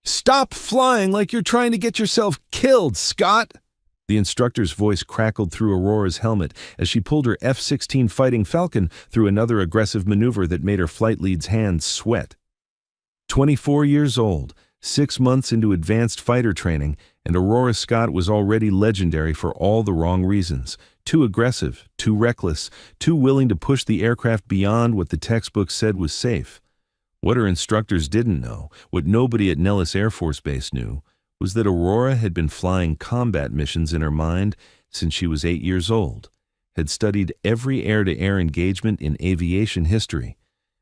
"Stop flying like you're trying to get yourself killed, Scott!" The instructor's voice crackled through Aurora's helmet as she pulled her F-16 Fighting Falcon through another aggressive maneuver that made her flight lead's hands sweat. 24 years old, 6 months into advanced fighter training, and Aurora Scott was already legendary for all the wrong reasons. Too aggressive, too reckless, too willing to push the aircraft beyond what the textbook said was safe. What her instructors didn't know, what nobody at Nellis Air Force Base knew, was that Aurora had been flying combat missions in her mind since she was 8 years old, had studied every air-to-air engagement in aviation history,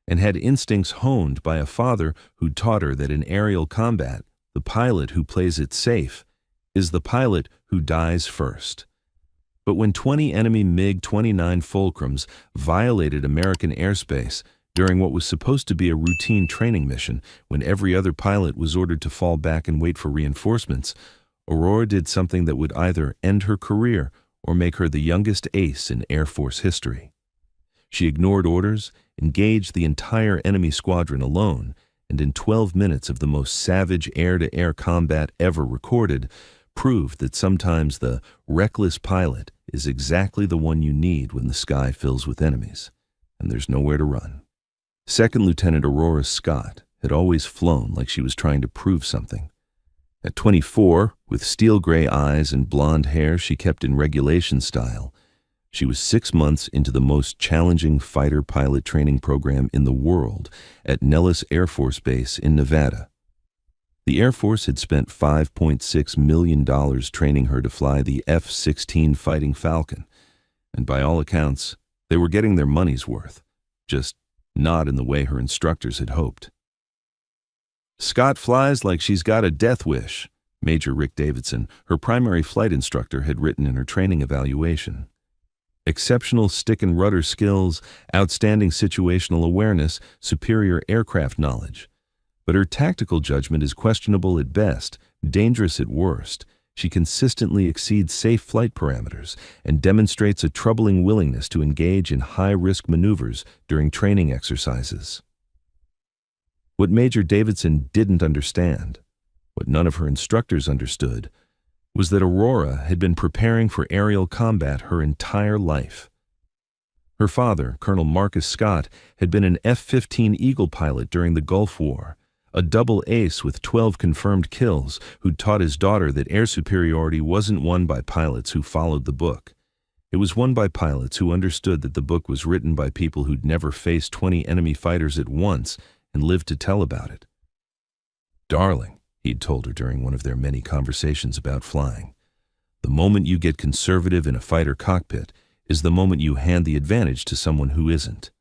and had instincts honed by a father who taught her that in aerial combat, the pilot who plays it safe is the pilot who dies first. But when 20 enemy MiG-29 Fulcrums violated American airspace during what was supposed to be a routine training mission, when every other pilot was ordered to fall back and wait for reinforcements, Aurora did something that would either end her career or make her the youngest ace in Air Force history. She ignored orders, engaged the entire enemy squadron alone, and in 12 minutes of the most savage air-to-air combat ever recorded, proved that sometimes the reckless pilot is exactly the one you need when the sky fills with enemies, and there's nowhere to run. Second Lieutenant Aurora Scott had always flown like she was trying to prove something. At 24, with steel-gray eyes and blonde hair she kept in regulation style, she was 6 months into the most challenging fighter pilot training program in the world at Nellis Air Force Base in Nevada. The Air Force had spent $5.6 million training her to fly the F-16 Fighting Falcon, and by all accounts, they were getting their money's worth, just not in the way her instructors had hoped. "Scott flies like she's got a death wish," Major Davidson, her primary flight instructor, had written in her training evaluation. Exceptional stick and rudder skills, outstanding situational awareness, superior aircraft knowledge. But her tactical judgment is questionable at best, dangerous at worst. She consistently exceeds safe flight parameters and demonstrates a troubling willingness to engage in high-risk maneuvers during training exercises. What Major Davidson didn't understand, what none of her instructors understood, was that Aurora had been preparing for aerial combat her entire life. Her father, Colonel Marcus Scott, had been an F-15 Eagle pilot during the Gulf War, a double ace with 12 confirmed kills, who'd taught his daughter that air superiority wasn't won by pilots who followed the book. It was won by pilots who understood that the book was written by people who'd never faced 20 enemy fighters at once and lived to tell about it. "Darling," he'd told her during one of their many conversations about flying, "the moment you get conservative in a fighter cockpit is the moment you hand the advantage to someone who isn't.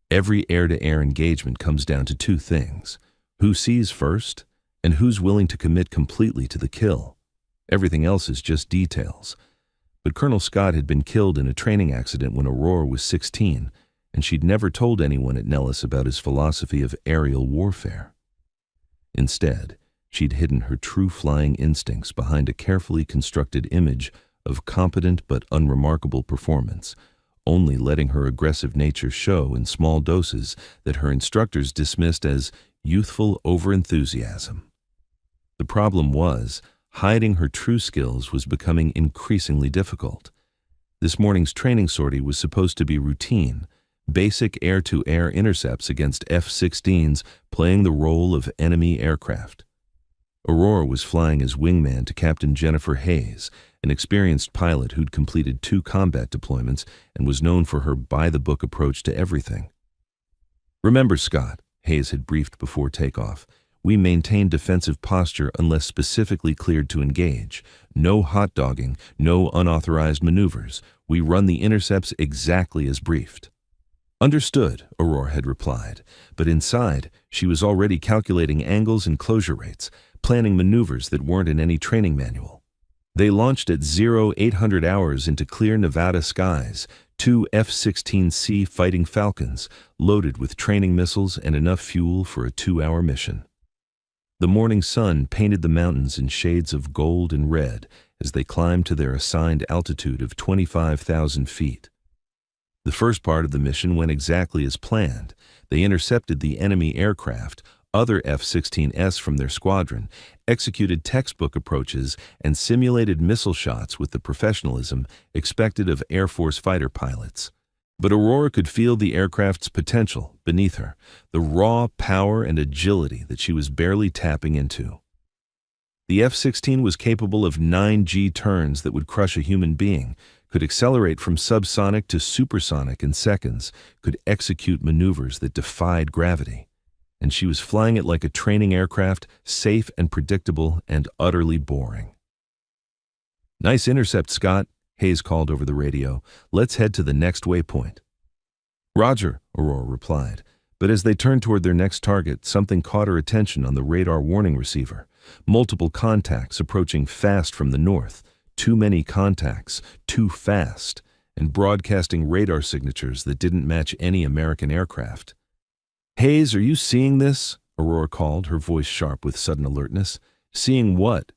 Every air-to-air engagement comes down to two things: who sees first, and who's willing to commit completely to the kill. Everything else is just details." But Colonel Scott had been killed in a training accident when Aurora was 16, and she'd never told anyone at Nellis about his philosophy of aerial warfare. Instead, she'd hidden her true flying instincts behind a carefully constructed image of competent but unremarkable performance, only letting her aggressive nature show in small doses that her instructors dismissed as youthful overenthusiasm. The problem was, hiding her true skills was becoming increasingly difficult. This morning's training sortie was supposed to be routine, basic air-to-air intercepts against F-16s playing the role of enemy aircraft. Aurora was flying as wingman to Captain Jennifer Hayes, an experienced pilot who'd completed 2 combat deployments and was known for her by-the-book approach to everything. "Remember, Scott," Hayes had briefed before takeoff, "we maintain defensive posture unless specifically cleared to engage. No hot-dogging, no unauthorized maneuvers. We run the intercepts exactly as briefed." "Understood," Aurora had replied, but inside, she was already calculating angles and closure rates, planning maneuvers that weren't in any training manual. They launched at 0800 hours into clear Nevada skies, 2 F-16C Fighting Falcons, loaded with training missiles and enough fuel for a 2-hour mission. The morning sun painted the mountains in shades of gold and red as they climbed to their assigned altitude of 25,000 feet. The first part of the mission went exactly as planned. They intercepted the enemy aircraft, Other F-16s from their squadron executed textbook approaches and simulated missile shots with the professionalism expected of Air Force fighter pilots. But Aurora could feel the aircraft's potential beneath her, the raw power and agility that she was barely tapping into. The F-16 was capable of 9G turns that would crush a human being, could accelerate from subsonic to supersonic in seconds, could execute maneuvers that defied gravity. And she was flying it like a training aircraft, safe and predictable and utterly boring. "Nice intercept, Scott," Hayes called over the radio. "Let's head to the next waypoint." "Roger," Aurora replied. But as they turned toward their next target, something caught her attention on the radar warning receiver. Multiple contacts approaching fast from the north. Too many contacts, too fast, and broadcasting radar signatures that didn't match any American aircraft. "Hayes, are you seeing this?" Aurora called, her voice sharp with sudden alertness. "Seeing what?"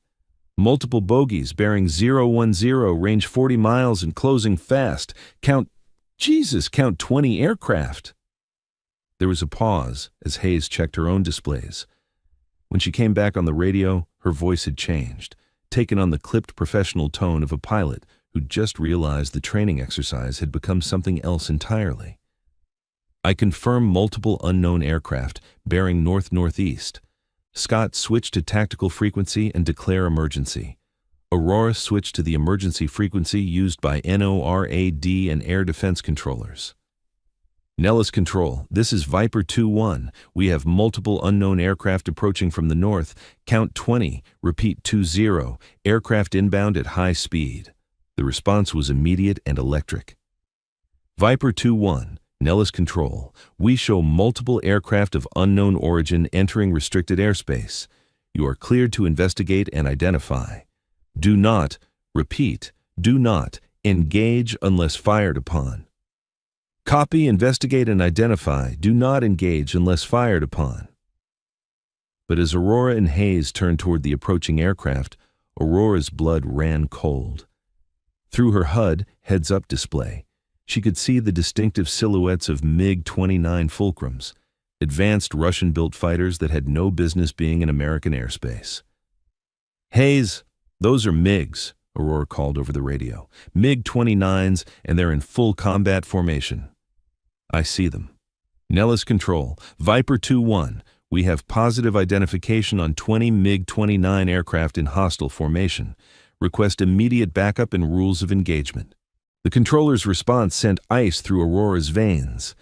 "Multiple bogies bearing 010, range 40 miles and closing fast. Count 20 aircraft." There was a pause as Hayes checked her own displays. When she came back on the radio, her voice had changed, taken on the clipped professional tone of a pilot who'd just realized the training exercise had become something else entirely. "I confirm multiple unknown aircraft bearing north-northeast. Scott, switch to tactical frequency and declare emergency. Aurora, switch to the emergency frequency used by NORAD and air defense controllers. Nellis Control, this is Viper 2-1. We have multiple unknown aircraft approaching from the north. Count 20, repeat 20, aircraft inbound at high speed." The response was immediate and electric. "Viper 2-1. Nellis Control, we show multiple aircraft of unknown origin entering restricted airspace. You are cleared to investigate and identify. Do not, repeat, do not, engage unless fired upon." "Copy, investigate and identify. Do not engage unless fired upon." But as Aurora and Hayes turned toward the approaching aircraft, Aurora's blood ran cold. Through her HUD heads-up display, she could see the distinctive silhouettes of MiG-29 Fulcrums, advanced Russian-built fighters that had no business being in American airspace. "Hayes, those are MiGs," Aurora called over the radio. "MiG-29s, and they're in full combat formation." "I see them." "Nellis Control, Viper 2-1, we have positive identification on 20 MiG-29 aircraft in hostile formation. Request immediate backup and rules of engagement." The controller's response sent ice through Aurora's veins.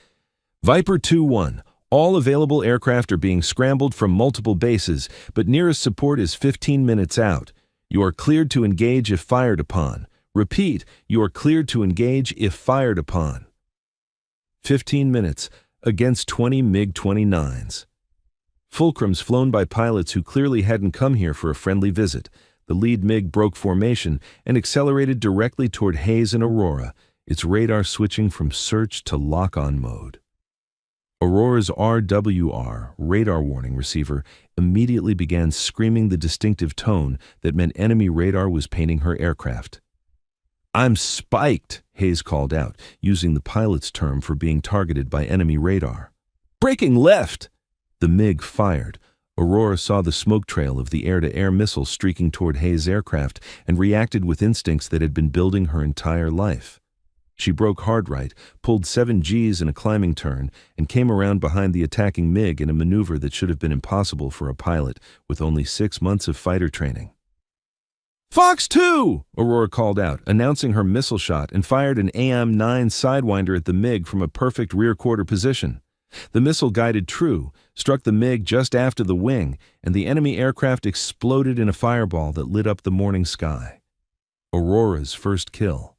"Viper 2-1, all available aircraft are being scrambled from multiple bases, but nearest support is 15 minutes out. You are cleared to engage if fired upon. Repeat, you are cleared to engage if fired upon." 15 minutes against 20 MiG-29s. Fulcrums flown by pilots who clearly hadn't come here for a friendly visit. The lead MiG broke formation and accelerated directly toward Hayes and Aurora, its radar switching from search to lock-on mode. Aurora's RWR, radar warning receiver, immediately began screaming the distinctive tone that meant enemy radar was painting her aircraft. "I'm spiked," Hayes called out, using the pilot's term for being targeted by enemy radar. "Breaking left!" The MiG fired. Aurora saw the smoke trail of the air-to-air missile streaking toward Hayes' aircraft and reacted with instincts that had been building her entire life. She broke hard right, pulled 7 Gs in a climbing turn, and came around behind the attacking MiG in a maneuver that should have been impossible for a pilot with only 6 months of fighter training. "Fox 2!" Aurora called out, announcing her missile shot, and fired an AM-9 Sidewinder at the MiG from a perfect rear-quarter position. The missile guided true, struck the MiG just after the wing, and the enemy aircraft exploded in a fireball that lit up the morning sky. Aurora's first kill.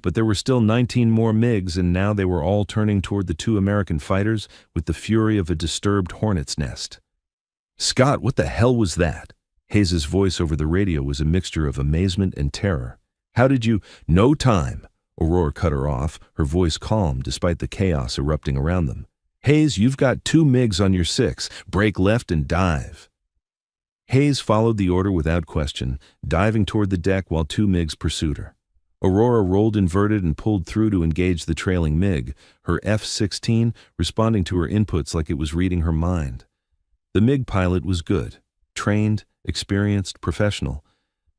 But there were still 19 more MiGs, and now they were all turning toward the 2 American fighters with the fury of a disturbed hornet's nest. "Scott, what the hell was that?" Hayes' voice over the radio was a mixture of amazement and terror. "How did you—" "No time!" Aurora cut her off, her voice calm despite the chaos erupting around them. "Hayes, you've got 2 MiGs on your 6. Break left and dive." Hayes followed the order without question, diving toward the deck while 2 MiGs pursued her. Aurora rolled inverted and pulled through to engage the trailing MiG, her F-16 responding to her inputs like it was reading her mind. The MiG pilot was good, trained, experienced, professional,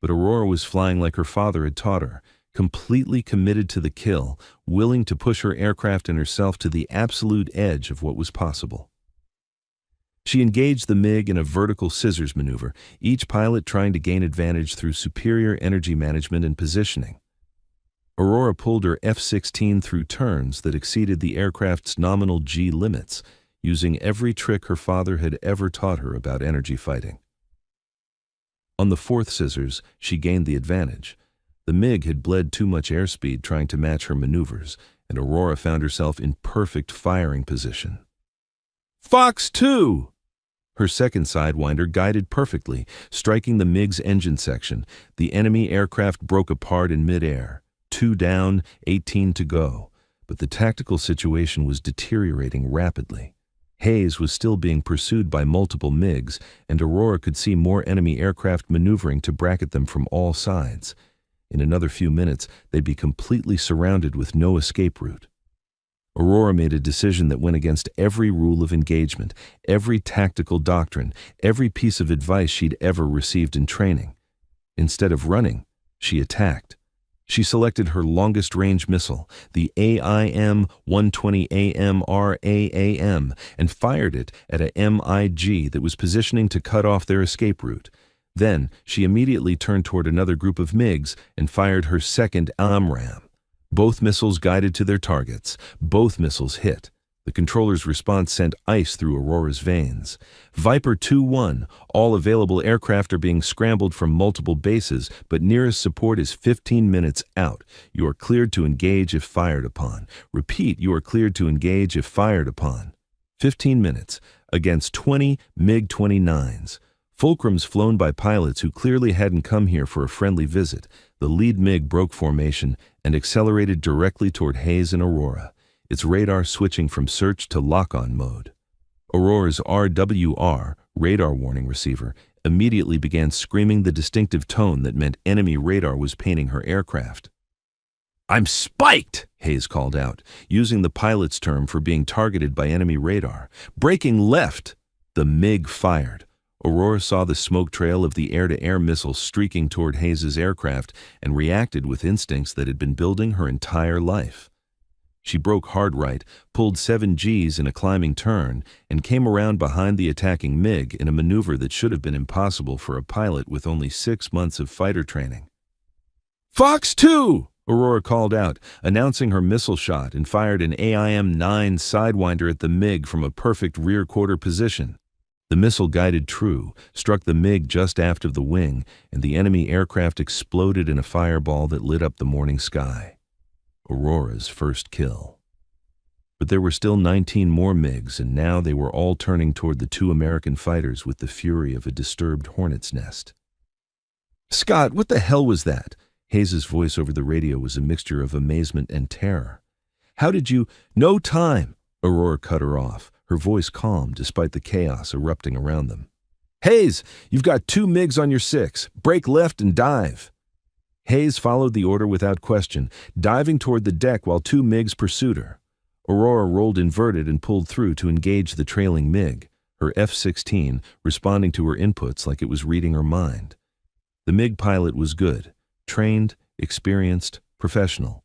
but Aurora was flying like her father had taught her, completely committed to the kill, willing to push her aircraft and herself to the absolute edge of what was possible. She engaged the MiG in a vertical scissors maneuver, each pilot trying to gain advantage through superior energy management and positioning. Aurora pulled her F-16 through turns that exceeded the aircraft's nominal G limits, using every trick her father had ever taught her about energy fighting. On the fourth scissors, she gained the advantage. The MiG had bled too much airspeed trying to match her maneuvers, and Aurora found herself in perfect firing position. Fox 2! Her second Sidewinder guided perfectly, striking the MiG's engine section. The enemy aircraft broke apart in mid-air. 2 down, 18 to go. But the tactical situation was deteriorating rapidly. Hayes was still being pursued by multiple MiGs, and Aurora could see more enemy aircraft maneuvering to bracket them from all sides. In another few minutes, they'd be completely surrounded with no escape route. Aurora made a decision that went against every rule of engagement, every tactical doctrine, every piece of advice she'd ever received in training. Instead of running, she attacked. She selected her longest-range missile, the AIM-120AMRAAM, and fired it at a MiG that was positioning to cut off their escape route. Then, she immediately turned toward another group of MiGs and fired her second AMRAAM. Both missiles guided to their targets. Both missiles hit. The controller's response sent ice through Aurora's veins. Viper 2-1, all available aircraft are being scrambled from multiple bases, but nearest support is 15 minutes out. You are cleared to engage if fired upon. Repeat, you are cleared to engage if fired upon. 15 minutes, against 20 MiG-29s. Fulcrums flown by pilots who clearly hadn't come here for a friendly visit. The lead MiG broke formation and accelerated directly toward Hayes and Aurora, its radar switching from search to lock-on mode. Aurora's RWR, radar warning receiver, immediately began screaming the distinctive tone that meant enemy radar was painting her aircraft. "I'm spiked!" Hayes called out, using the pilot's term for being targeted by enemy radar. "Braking left!" The MiG fired. Aurora saw the smoke trail of the air-to-air missile streaking toward Hayes's aircraft and reacted with instincts that had been building her entire life. She broke hard right, pulled 7 Gs in a climbing turn, and came around behind the attacking MiG in a maneuver that should have been impossible for a pilot with only 6 months of fighter training. "Fox 2!" Aurora called out, announcing her missile shot, and fired an AIM-9 Sidewinder at the MiG from a perfect rear-quarter position. The missile guided true, struck the MiG just aft of the wing, and the enemy aircraft exploded in a fireball that lit up the morning sky. Aurora's first kill. But there were still 19 more MiGs, and now they were all turning toward the 2 American fighters with the fury of a disturbed hornet's nest. "Scott, what the hell was that?" Hayes's voice over the radio was a mixture of amazement and terror. "How did you—" "No time!" Aurora cut her off, her voice calm despite the chaos erupting around them. "Hayes, you've got 2 MiGs on your 6. Brake left and dive." Hayes followed the order without question, diving toward the deck while 2 MiGs pursued her. Aurora rolled inverted and pulled through to engage the trailing MiG, her F-16 responding to her inputs like it was reading her mind. The MiG pilot was good, trained, experienced, professional.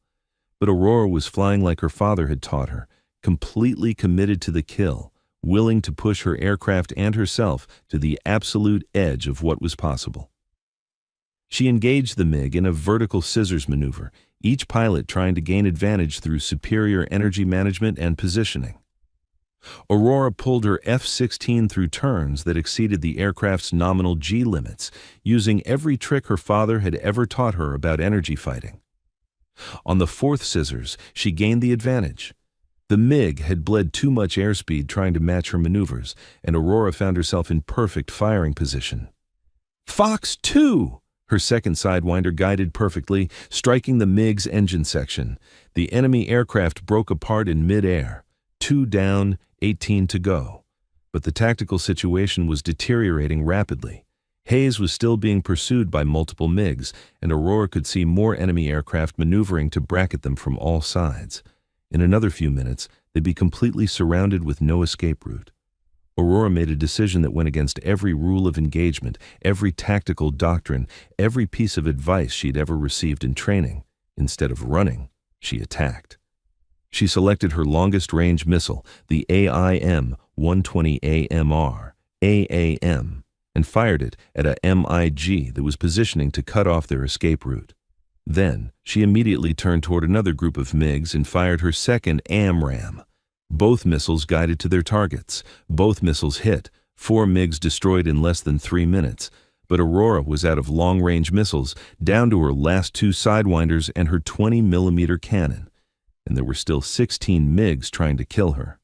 But Aurora was flying like her father had taught her, completely committed to the kill, willing to push her aircraft and herself to the absolute edge of what was possible. She engaged the MiG in a vertical scissors maneuver, each pilot trying to gain advantage through superior energy management and positioning. Aurora pulled her F-16 through turns that exceeded the aircraft's nominal G limits, using every trick her father had ever taught her about energy fighting. On the 4th scissors, she gained the advantage. The MiG had bled too much airspeed trying to match her maneuvers, and Aurora found herself in perfect firing position. "Fox 2!" Her second Sidewinder guided perfectly, striking the MiG's engine section. The enemy aircraft broke apart in mid-air. 2 down, 18 to go. But the tactical situation was deteriorating rapidly. Hayes was still being pursued by multiple MiGs, and Aurora could see more enemy aircraft maneuvering to bracket them from all sides. In another few minutes, they'd be completely surrounded with no escape route. Aurora made a decision that went against every rule of engagement, every tactical doctrine, every piece of advice she'd ever received in training. Instead of running, she attacked. She selected her longest-range missile, the AIM-120 AMR, AAM, and fired it at a MiG that was positioning to cut off their escape route. Then, she immediately turned toward another group of MiGs and fired her second AMRAAM. Both missiles guided to their targets. Both missiles hit. 4 MiGs destroyed in less than 3 minutes. But Aurora was out of long-range missiles, down to her last 2 Sidewinders and her 20mm cannon. And there were still 16 MiGs trying to kill her.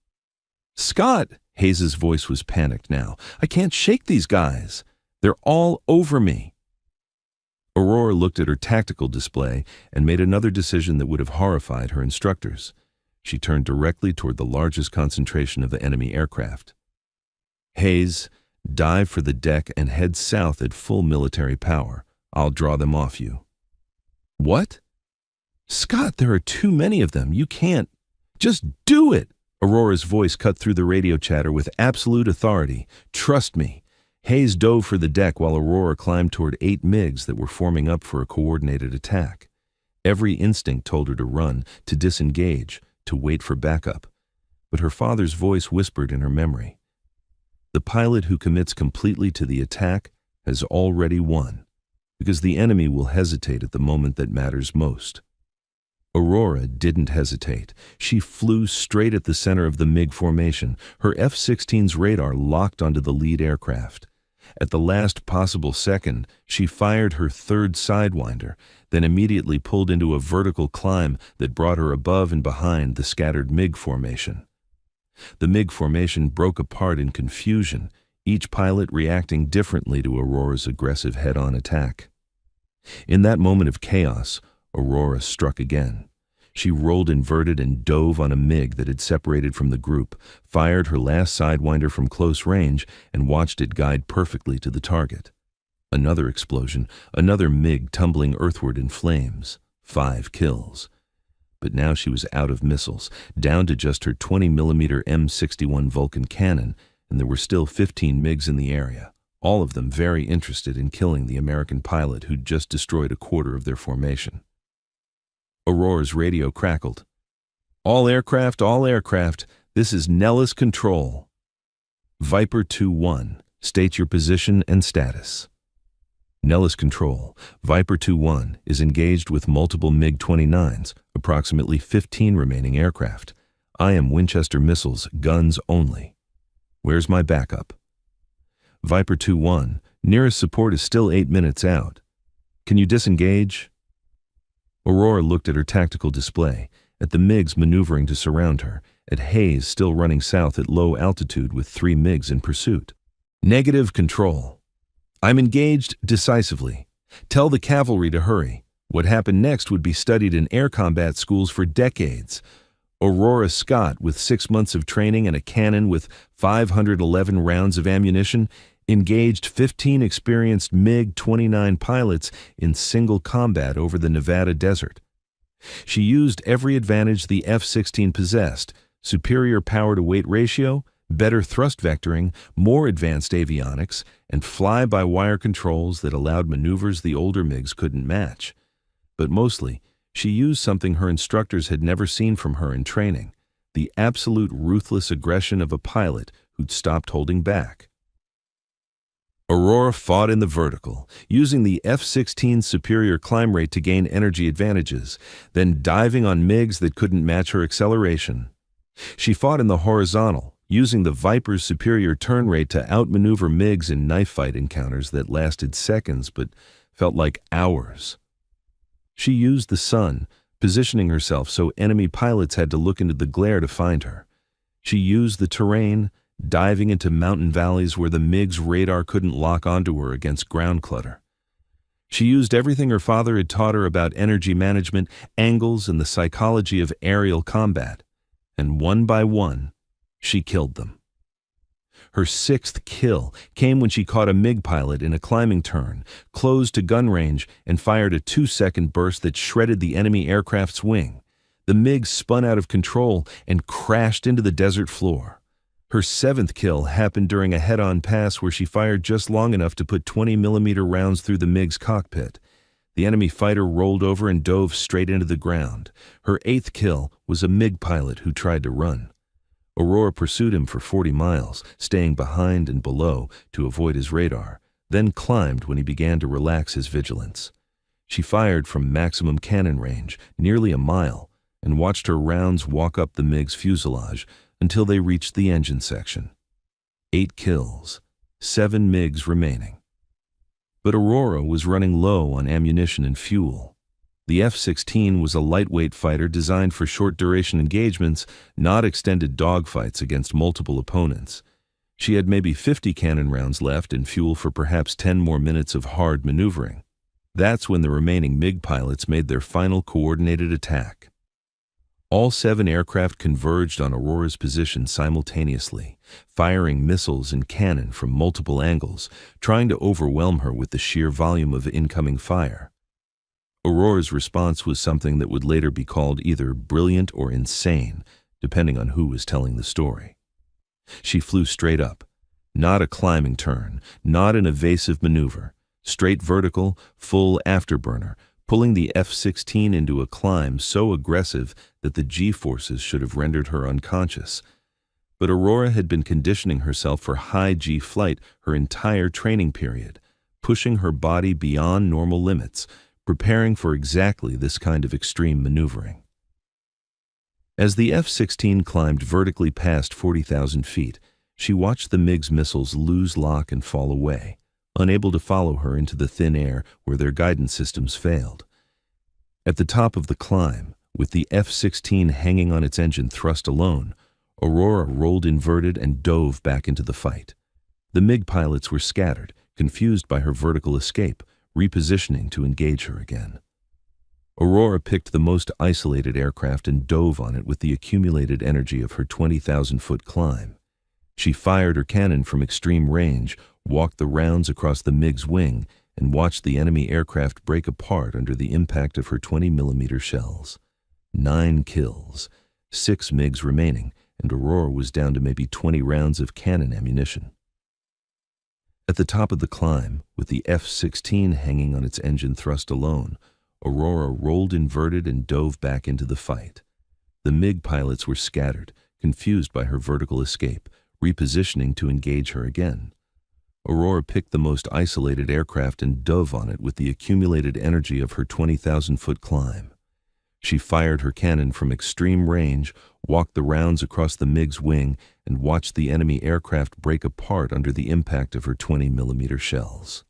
"Scott!" Hayes' voice was panicked now. "I can't shake these guys. They're all over me." Aurora looked at her tactical display and made another decision that would have horrified her instructors. She turned directly toward the largest concentration of the enemy aircraft. "Hayes, dive for the deck and head south at full military power. I'll draw them off you." "What?" "Scott, there are too many of them. You can't." "Just do it!" Aurora's voice cut through the radio chatter with absolute authority. "Trust me." Hayes dove for the deck while Aurora climbed toward 8 MiGs that were forming up for a coordinated attack. Every instinct told her to run, to disengage, to wait for backup. But her father's voice whispered in her memory. "The pilot who commits completely to the attack has already won, because the enemy will hesitate at the moment that matters most." Aurora didn't hesitate. She flew straight at the center of the MiG formation, her F-16's radar locked onto the lead aircraft. At the last possible second, she fired her 3rd Sidewinder, then immediately pulled into a vertical climb that brought her above and behind the scattered MiG formation. The MiG formation broke apart in confusion, each pilot reacting differently to Aurora's aggressive head-on attack. In that moment of chaos, Aurora struck again. She rolled inverted and dove on a MiG that had separated from the group, fired her last Sidewinder from close range, and watched it guide perfectly to the target. Another explosion, another MiG tumbling earthward in flames. 5 kills. But now she was out of missiles, down to just her 20mm M61 Vulcan cannon, and there were still 15 MiGs in the area, all of them very interested in killing the American pilot who'd just destroyed a quarter of their formation. Aurora's radio crackled. All aircraft, this is Nellis Control. Viper 2-1, state your position and status." Nellis Control, Viper 2-1 is engaged with multiple MiG-29s, approximately 15 remaining aircraft. I am Winchester missiles, guns only. Where's my backup? Viper 2-1, nearest support is still 8 minutes out. Can you disengage? Aurora looked at her tactical display, at the MiGs maneuvering to surround her, at Hayes still running south at low altitude with 3 MiGs in pursuit. Negative control. I'm engaged decisively. Tell the cavalry to hurry. What happened next would be studied in air combat schools for decades. Aurora Scott, with 6 months of training and a cannon with 511 rounds of ammunition, engaged 15 experienced MiG-29 pilots in single combat over the Nevada desert. She used every advantage the F-16 possessed: superior power-to-weight ratio, better thrust vectoring, more advanced avionics, and fly-by-wire controls that allowed maneuvers the older MiGs couldn't match. But mostly, she used something her instructors had never seen from her in training: the absolute ruthless aggression of a pilot who'd stopped holding back. Aurora fought in the vertical, using the F-16's superior climb rate to gain energy advantages, then diving on MiGs that couldn't match her acceleration. She fought in the horizontal, using the Viper's superior turn rate to outmaneuver MiGs in knife fight encounters that lasted seconds but felt like hours. She used the sun, positioning herself so enemy pilots had to look into the glare to find her. She used the terrain, diving into mountain valleys where the MiG's radar couldn't lock onto her against ground clutter. She used everything her father had taught her about energy management, angles, and the psychology of aerial combat. And one by one, she killed them. Her 6th kill came when she caught a MiG pilot in a climbing turn, closed to gun range, and fired a 2-second burst that shredded the enemy aircraft's wing. The MiG spun out of control and crashed into the desert floor. Her seventh kill happened during a head-on pass where she fired just long enough to put 20mm rounds through the MiG's cockpit. The enemy fighter rolled over and dove straight into the ground. Her eighth kill was a MiG pilot who tried to run. Aurora pursued him for 40 miles, staying behind and below to avoid his radar, then climbed when he began to relax his vigilance. She fired from maximum cannon range, nearly a mile, and watched her rounds walk up the MiG's fuselage until they reached the engine section. 8 kills, 7 MiGs remaining. But Aurora was running low on ammunition and fuel. The F-16 was a lightweight fighter designed for short-duration engagements, not extended dogfights against multiple opponents. She had maybe 50 cannon rounds left and fuel for perhaps 10 more minutes of hard maneuvering. That's when the remaining MiG pilots made their final coordinated attack. All 7 aircraft converged on Aurora's position simultaneously, firing missiles and cannon from multiple angles, trying to overwhelm her with the sheer volume of incoming fire. Aurora's response was something that would later be called either brilliant or insane, depending on who was telling the story. She flew straight up, not a climbing turn, not an evasive maneuver, straight vertical, full afterburner, pulling the F-16 into a climb so aggressive that the G-forces should have rendered her unconscious. But Aurora had been conditioning herself for high G flight her entire training period, pushing her body beyond normal limits, preparing for exactly this kind of extreme maneuvering. As the F-16 climbed vertically past 40,000 feet, she watched the MiG's missiles lose lock and fall away, unable to follow her into the thin air where their guidance systems failed. At the top of the climb, with the F-16 hanging on its engine thrust alone, Aurora rolled inverted and dove back into the fight. The MiG pilots were scattered, confused by her vertical escape, repositioning to engage her again. Aurora picked the most isolated aircraft and dove on it with the accumulated energy of her 20,000-foot climb. She fired her cannon from extreme range, walked the rounds across the MiG's wing, and watched the enemy aircraft break apart under the impact of her 20mm shells. 9 kills, 6 MiGs remaining, and Aurora was down to maybe 20 rounds of cannon ammunition. At the top of the climb, with the F-16 hanging on its engine thrust alone, Aurora rolled inverted and dove back into the fight. The MiG pilots were scattered, confused by her vertical escape, repositioning to engage her again. Aurora picked the most isolated aircraft and dove on it with the accumulated energy of her 20,000-foot climb. She fired her cannon from extreme range, walked the rounds across the MiG's wing, and watched the enemy aircraft break apart under the impact of her 20mm shells.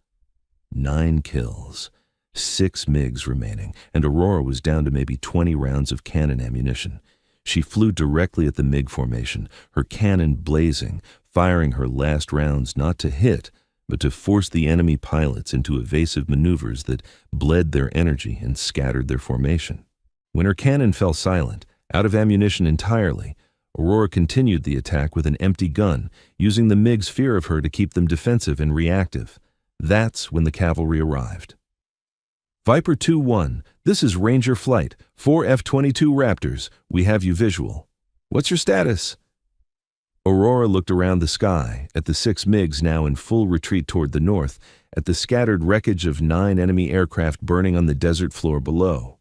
9 kills, 6 MiGs remaining, and Aurora was down to maybe 20 rounds of cannon ammunition. She flew directly at the MiG formation, her cannon blazing, firing her last rounds not to hit, but to force the enemy pilots into evasive maneuvers that bled their energy and scattered their formation. When her cannon fell silent, out of ammunition entirely, Aurora continued the attack with an empty gun, using the MiG's fear of her to keep them defensive and reactive. That's when the cavalry arrived. Viper 2-1, this is Ranger Flight, 4 F-22 Raptors. We have you visual. What's your status? Aurora looked around the sky, at the 6 MiGs now in full retreat toward the north, at the scattered wreckage of 9 enemy aircraft burning on the desert floor below.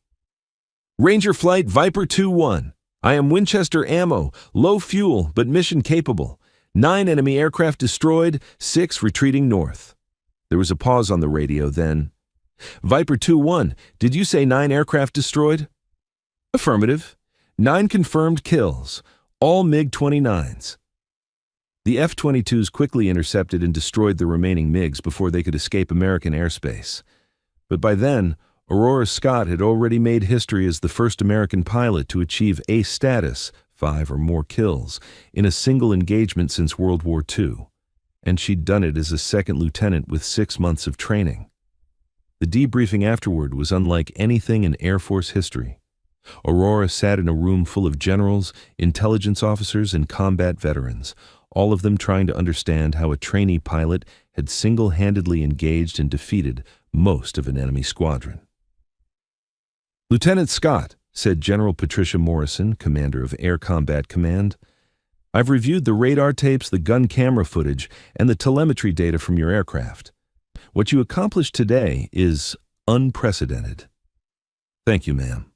Ranger Flight Viper 2-1. I am Winchester ammo, low fuel but mission capable. 9 enemy aircraft destroyed, 6 retreating north. There was a pause on the radio then. Viper 2-1, did you say 9 aircraft destroyed? Affirmative. 9 confirmed kills, all MiG-29s. The F-22s quickly intercepted and destroyed the remaining MiGs before they could escape American airspace. But by then, Aurora Scott had already made history as the first American pilot to achieve ace status, 5 or more kills, in a single engagement since World War II. And she'd done it as a second lieutenant with 6 months of training. The debriefing afterward was unlike anything in Air Force history. Aurora sat in a room full of generals, intelligence officers, and combat veterans, all of them trying to understand how a trainee pilot had single-handedly engaged and defeated most of an enemy squadron. Lieutenant Scott, said General Patricia Morrison, commander of Air Combat Command, I've reviewed the radar tapes, the gun camera footage, and the telemetry data from your aircraft. What you accomplished today is unprecedented. Thank you, ma'am.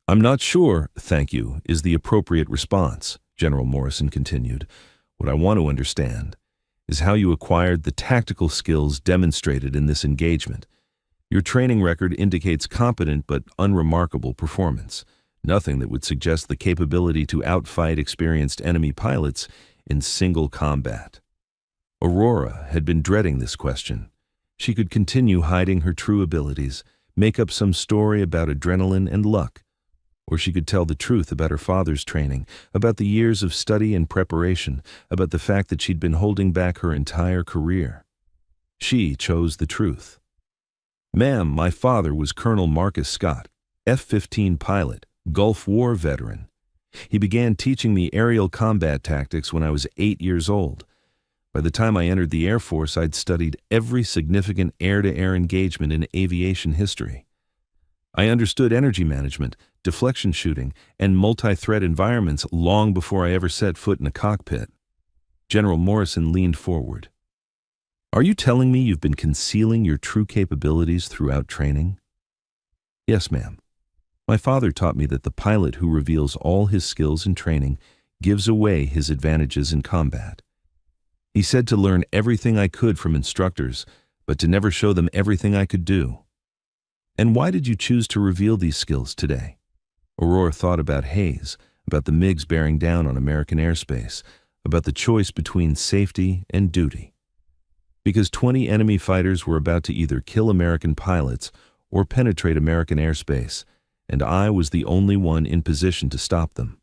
I'm not sure, thank you, is the appropriate response, General Morrison continued. What I want to understand is how you acquired the tactical skills demonstrated in this engagement. Your training record indicates competent but unremarkable performance, nothing that would suggest the capability to outfight experienced enemy pilots in single combat. Aurora had been dreading this question. She could continue hiding her true abilities, make up some story about adrenaline and luck, or she could tell the truth about her father's training, about the years of study and preparation, about the fact that she'd been holding back her entire career. She chose the truth. Ma'am, my father was Colonel Marcus Scott, F-15 pilot, Gulf War veteran. He began teaching me aerial combat tactics when I was 8 years old. By the time I entered the Air Force, I'd studied every significant air-to-air engagement in aviation history. I understood energy management, deflection shooting, and multi-threat environments long before I ever set foot in a cockpit. General Morrison leaned forward. Are you telling me you've been concealing your true capabilities throughout training? Yes, ma'am. My father taught me that the pilot who reveals all his skills in training gives away his advantages in combat. He said to learn everything I could from instructors, but to never show them everything I could do. And why did you choose to reveal these skills today? Aurora thought about haze, about the MiGs bearing down on American airspace, about the choice between safety and duty. Because 20 enemy fighters were about to either kill American pilots or penetrate American airspace, and I was the only one in position to stop them.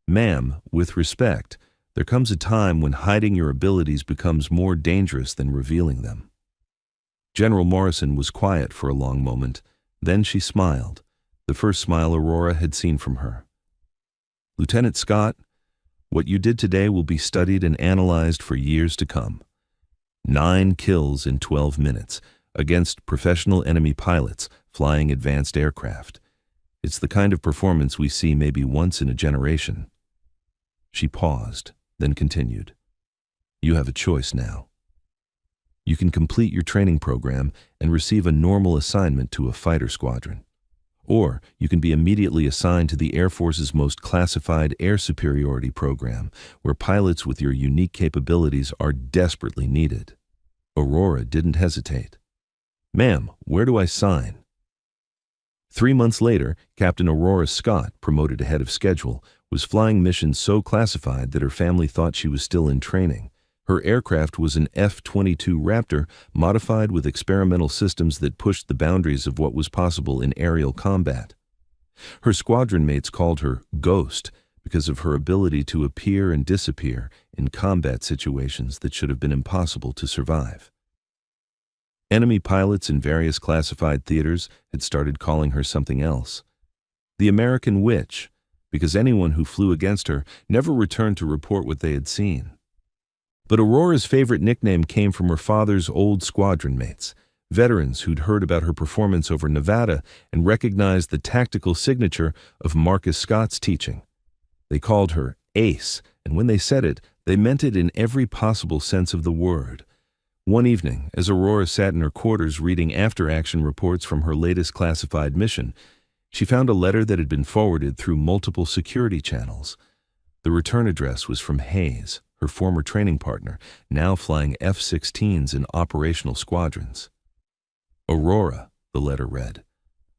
Ma'am, with respect, there comes a time when hiding your abilities becomes more dangerous than revealing them. General Morrison was quiet for a long moment. Then she smiled, the first smile Aurora had seen from her. Lieutenant Scott, what you did today will be studied and analyzed for years to come. 9 kills in 12 minutes against professional enemy pilots flying advanced aircraft. It's the kind of performance we see maybe once in a generation. She paused, then continued. You have a choice now. You can complete your training program and receive a normal assignment to a fighter squadron. Or you can be immediately assigned to the Air Force's most classified air superiority program, where pilots with your unique capabilities are desperately needed. Aurora didn't hesitate. Ma'am, where do I sign? 3 months later, Captain Aurora Scott, promoted ahead of schedule, was flying missions so classified that her family thought she was still in training. Her aircraft was an F-22 Raptor modified with experimental systems that pushed the boundaries of what was possible in aerial combat. Her squadron mates called her Ghost because of her ability to appear and disappear in combat situations that should have been impossible to survive. Enemy pilots in various classified theaters had started calling her something else. The American Witch, because anyone who flew against her never returned to report what they had seen. But Aurora's favorite nickname came from her father's old squadron mates, veterans who'd heard about her performance over Nevada and recognized the tactical signature of Marcus Scott's teaching. They called her Ace, and when they said it, they meant it in every possible sense of the word. One evening, as Aurora sat in her quarters reading after-action reports from her latest classified mission, she found a letter that had been forwarded through multiple security channels. The return address was from Hayes, her former training partner, now flying F-16s in operational squadrons. Aurora, the letter read,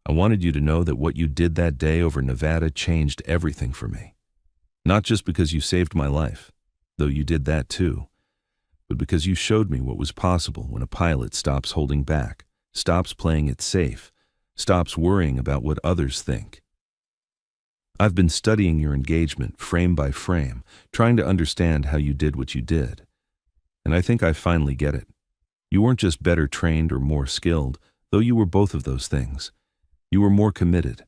I wanted you to know that what you did that day over Nevada changed everything for me. Not just because you saved my life, though you did that too, but because you showed me what was possible when a pilot stops holding back, stops playing it safe, stops worrying about what others think. I've been studying your engagement frame by frame, trying to understand how you did what you did. And I think I finally get it. You weren't just better trained or more skilled, though you were both of those things. You were more committed.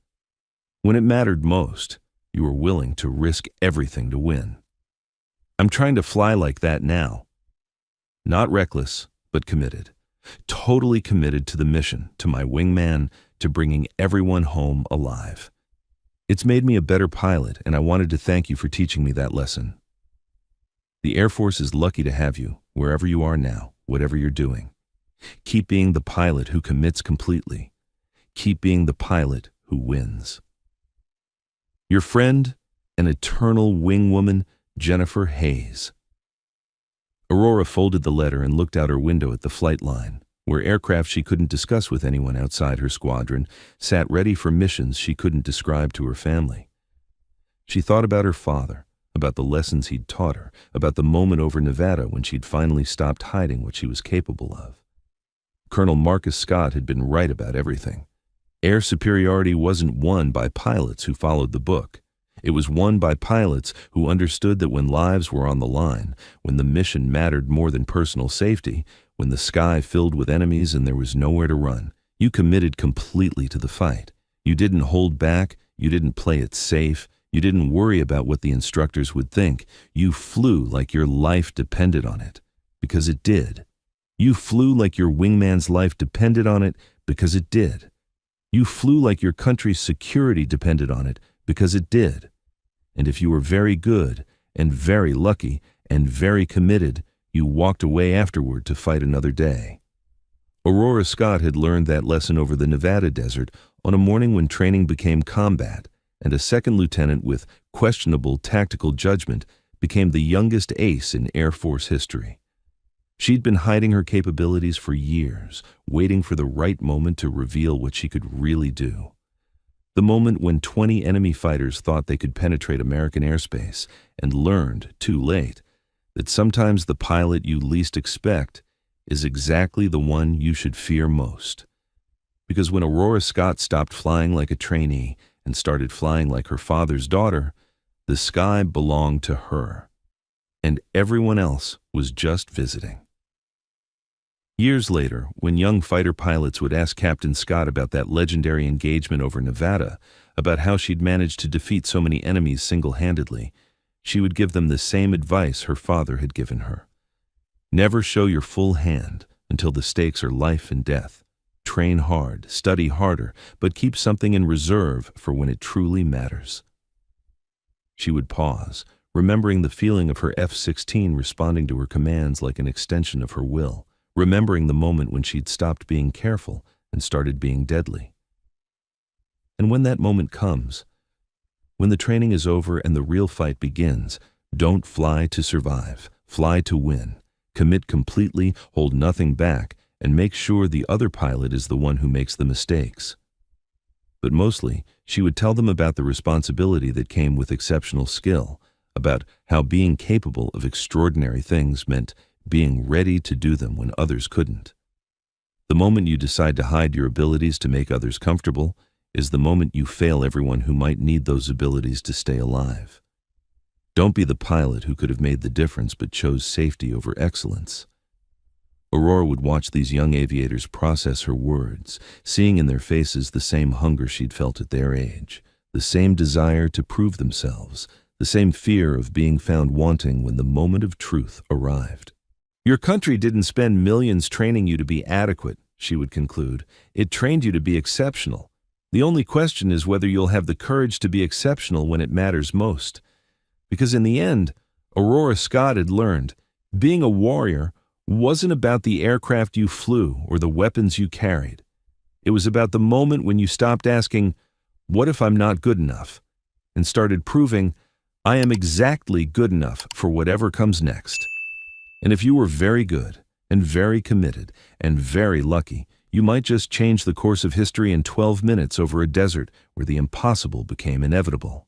When it mattered most, you were willing to risk everything to win. I'm trying to fly like that now. Not reckless, but committed. Totally committed to the mission, to my wingman, to bringing everyone home alive. It's made me a better pilot, and I wanted to thank you for teaching me that lesson. The Air Force is lucky to have you, wherever you are now, whatever you're doing. Keep being the pilot who commits completely. Keep being the pilot who wins. Your friend, an eternal wingwoman, Jennifer Hayes. Aurora folded the letter and looked out her window at the flight line, where aircraft she couldn't discuss with anyone outside her squadron sat ready for missions she couldn't describe to her family. She thought about her father, about the lessons he'd taught her, about the moment over Nevada when she'd finally stopped hiding what she was capable of. Colonel Marcus Scott had been right about everything. Air superiority wasn't won by pilots who followed the book. It was won by pilots who understood that when lives were on the line, when the mission mattered more than personal safety, when the sky filled with enemies and there was nowhere to run, you committed completely to the fight. You didn't hold back, you didn't play it safe, you didn't worry about what the instructors would think. You flew like your life depended on it, because it did. You flew like your wingman's life depended on it, because it did. You flew like your country's security depended on it, because it did. And if you were very good, and very lucky, and very committed, you walked away afterward to fight another day. Aurora Scott had learned that lesson over the Nevada desert on a morning when training became combat, and a second lieutenant with questionable tactical judgment became the youngest ace in Air Force history. She'd been hiding her capabilities for years, waiting for the right moment to reveal what she could really do. The moment when 20 enemy fighters thought they could penetrate American airspace and learned, too late, that sometimes the pilot you least expect is exactly the one you should fear most. Because when Aurora Scott stopped flying like a trainee and started flying like her father's daughter, the sky belonged to her, and everyone else was just visiting. Years later, when young fighter pilots would ask Captain Scott about that legendary engagement over Nevada, about how she'd managed to defeat so many enemies single-handedly, she would give them the same advice her father had given her. Never show your full hand until the stakes are life and death. Train hard, study harder, but keep something in reserve for when it truly matters. She would pause, remembering the feeling of her F-16 responding to her commands like an extension of her will, remembering the moment when she'd stopped being careful and started being deadly. And when that moment comes, when the training is over and the real fight begins, don't fly to survive, fly to win. Commit completely, hold nothing back, and make sure the other pilot is the one who makes the mistakes. But mostly, she would tell them about the responsibility that came with exceptional skill, about how being capable of extraordinary things meant being ready to do them when others couldn't. The moment you decide to hide your abilities to make others comfortable is the moment you fail everyone who might need those abilities to stay alive. Don't be the pilot who could have made the difference but chose safety over excellence. Aurora would watch these young aviators process her words, seeing in their faces the same hunger she'd felt at their age, the same desire to prove themselves, the same fear of being found wanting when the moment of truth arrived. Your country didn't spend millions training you to be adequate, she would conclude. It trained you to be exceptional. The only question is whether you'll have the courage to be exceptional when it matters most. Because in the end, Aurora Scott had learned, being a warrior wasn't about the aircraft you flew or the weapons you carried. It was about the moment when you stopped asking, "What if I'm not good enough?" and started proving, "I am exactly good enough for whatever comes next." And if you were very good, and very committed, and very lucky, you might just change the course of history in 12 minutes over a desert where the impossible became inevitable.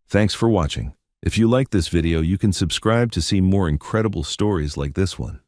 Thanks for watching. If you liked this video, you can subscribe to see more incredible stories like this one.